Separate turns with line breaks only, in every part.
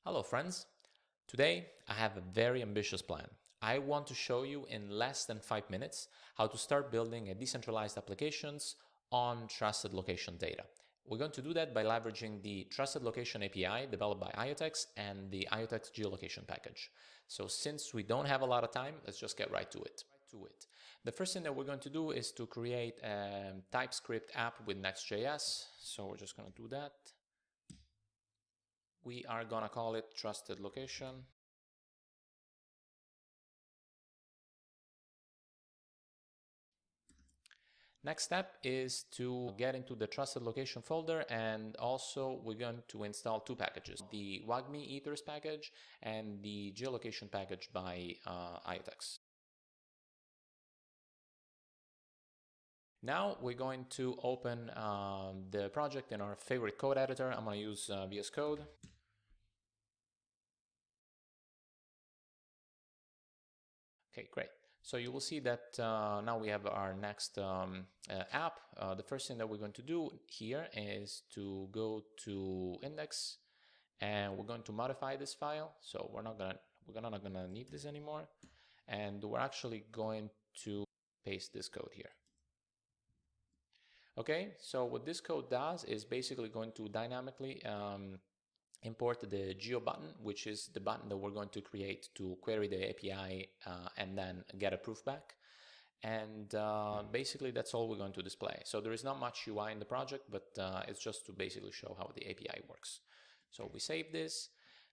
Hello friends! Today I have a very ambitious plan. I want to show you in less than 5 minutes how to start building a decentralized applications on trusted location data. We're going to do that by leveraging the Trusted Location API developed by IoTeX and the IoTeX geolocation package. So since we don't have a lot of time, let's just get right to it. The first thing that we're going to do is to create a TypeScript app with Next.js. So we're just going to do that. We are gonna call it Trusted Location. Next step is to get into the Trusted Location folder, and also we're going to install two packages, the WAGMI ethers package and the geolocation package by IoTeX. Now we're going to open the project in our favorite code editor. I'm going to use VS Code. Okay, great. So you will see that now we have our next app. The first thing that we're going to do here is to go to index, and we're going to modify this file. So we're not gonna need this anymore, and we're actually going to paste this code here. Okay, so what this code does is basically going to dynamically import the geo button, which is the button that we're going to create to query the API and then get a proof back. And basically that's all we're going to display. So there is not much UI in the project, but it's just to basically show how the API works. So we save this.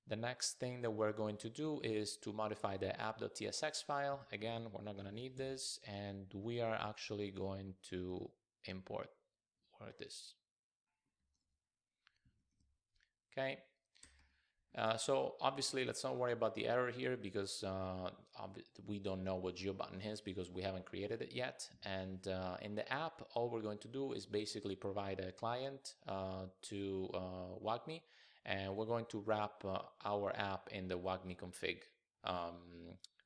The next thing that we're going to do is to modify the app.tsx file. Again, we're not going to need this, and we are actually going to import this. Okay. So obviously let's not worry about the error here, because we don't know what GeoButton is because we haven't created it yet. And in the app, all we're going to do is basically provide a client to WAGMI, and we're going to wrap our app in the WAGMI config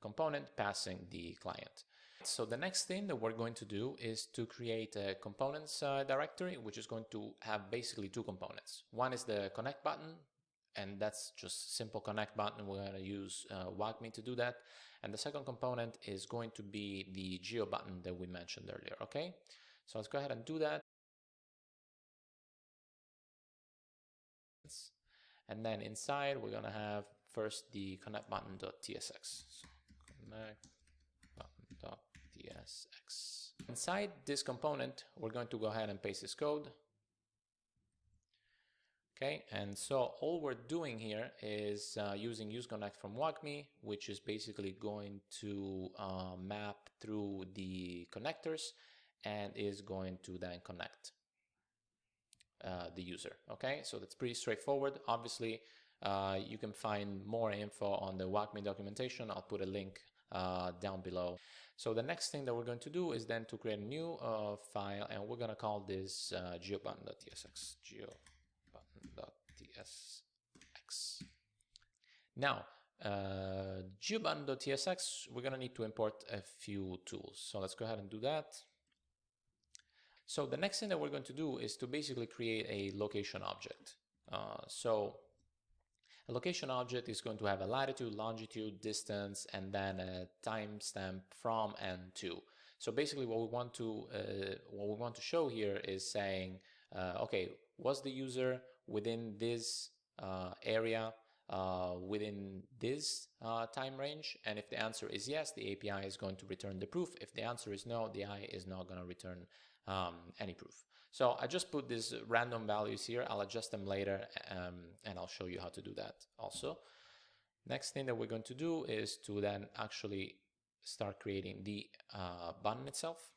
component, passing the client. So the next thing that we're going to do is to create a components directory, which is going to have basically two components. One is the connect button, and that's just simple connect button. We're going to use WAGMI to do that. And the second component is going to be the geo button that we mentioned earlier. Okay, so let's go ahead and do that. And then inside we're going to have first the connect button.tsx. So connect button.tsx. Inside this component, we're going to go ahead and paste this code. Okay, and so all we're doing here is using useConnect from WAGMI, which is basically going to map through the connectors and is going to then connect the user. Okay, so that's pretty straightforward. Obviously, you can find more info on the WAGMI documentation. I'll put a link down below. So the next thing that we're going to do is then to create a new file, and we're going to call this geobutton.tsx. Geobutton.tsx. Now, geobutton.tsx, we're going to need to import a few tools. So let's go ahead and do that. So the next thing that we're going to do is to basically create a location object. So a location object is going to have a latitude, longitude, distance, and then a timestamp from and to. So basically what we want to show here is saying, okay, was the user within this area within this time range? And if the answer is yes, the API is going to return the proof. If the answer is no, the API is not going to return any proof. So I just put these random values here. I'll adjust them later, and I'll show you how to do that also. Next thing that we're going to do is to then actually start creating the button itself.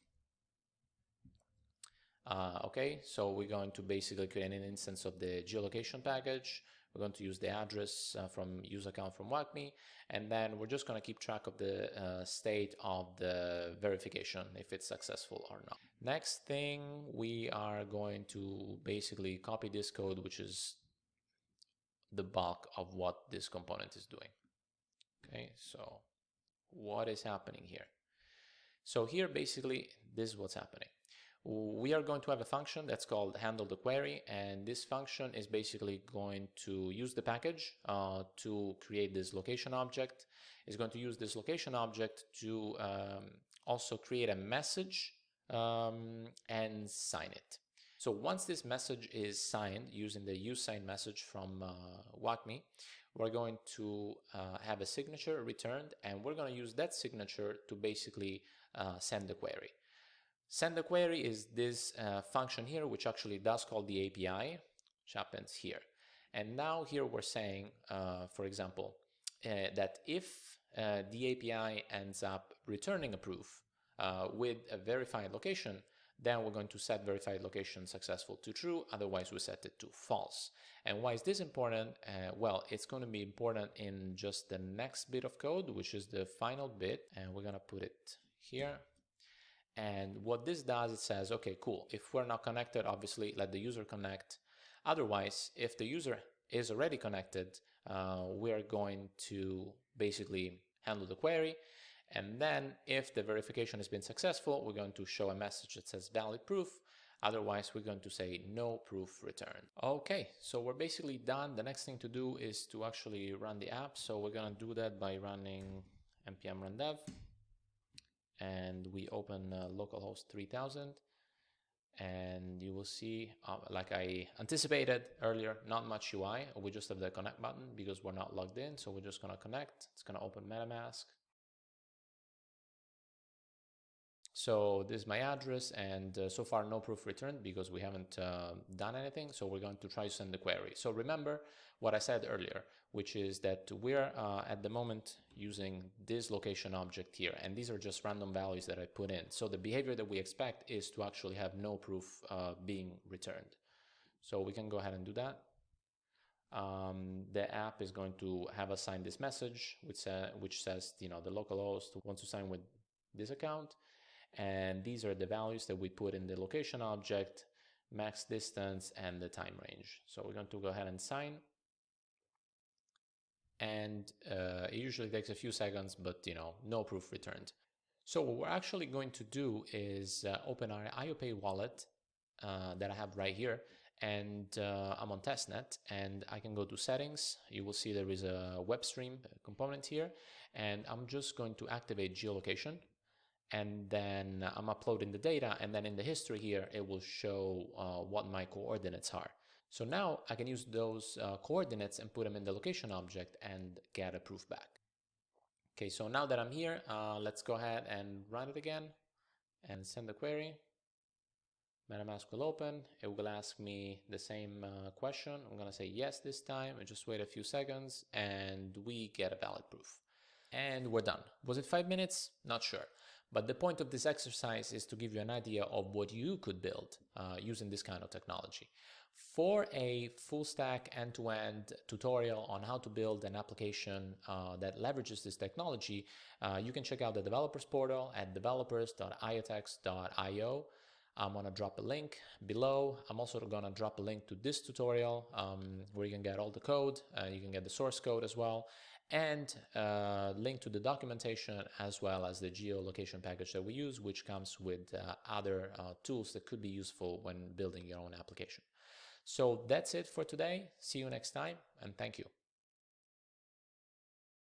Okay, so we're going to basically create an instance of the geolocation package. We're going to use the address from use account from WAGMI, and then we're just going to keep track of the state of the verification, if it's successful or not. Next thing, we are going to basically copy this code, which is the bulk of what this component is doing. Okay, so what is happening here? So here, basically, this is what's happening. we are going to have a function that's called handle the query, and this function is basically going to use the package to create this location object. It's going to use this location object to also create a message and sign it. So once this message is signed using the useSign message from WACME, we're going to have a signature returned, and we're going to use that signature to basically send the query. Send the query is this function here, which actually does call the API, which happens here. And now here we're saying, for example, that if the API ends up returning a proof with a verified location, then we're going to set verified location successful to true, otherwise we set it to false. And why is this important? Well, it's going to be important in just the next bit of code, which is the final bit, and we're going to put it here. And what this does, it says, okay, cool, if we're not connected, obviously let the user connect. Otherwise, if the user is already connected, we are going to basically handle the query. And then if the verification has been successful, we're going to show a message that says valid proof. Otherwise, we're going to say no proof returned. Okay, so we're basically done. The next thing to do is to actually run the app. So we're going to do that by running npm run dev. And we open localhost 3000. And you will see, like I anticipated earlier, not much UI. We just have the connect button because we're not logged in. So we're just going to connect. It's going to open MetaMask. So this is my address, and so far no proof returned because we haven't done anything. So we're going to try to send the query. So remember what I said earlier, which is that we're at the moment using this location object here, and these are just random values that I put in. So the behavior that we expect is to actually have no proof being returned. So we can go ahead and do that. The app is going to have assigned this message, which says, the localhost wants to sign with this account. And these are the values that we put in the location object, max distance, and the time range. So we're going to go ahead and sign. And it usually takes a few seconds, but no proof returned. So what we're actually going to do is open our IoPay wallet that I have right here. And I'm on testnet, and I can go to settings. You will see there is a web stream component here. And I'm just going to activate geolocation. And then I'm uploading the data, and then in the history here, it will show what my coordinates are. So now I can use those coordinates and put them in the location object and get a proof back. Okay, so now that I'm here, let's go ahead and run it again and send the query. MetaMask will open. It will ask me the same question. I'm going to say yes this time, and just wait a few seconds, and we get a valid proof. And we're done. Was it 5 minutes? Not sure. But the point of this exercise is to give you an idea of what you could build using this kind of technology. For a full stack end-to-end tutorial on how to build an application that leverages this technology, you can check out the developers portal at developers.iotex.io. I'm going to drop a link below. I'm also going to drop a link to this tutorial where you can get all the code. You can get the source code as well, and link to the documentation as well as the geolocation package that we use, which comes with other tools that could be useful when building your own application. So that's it for today. See you next time, and thank you.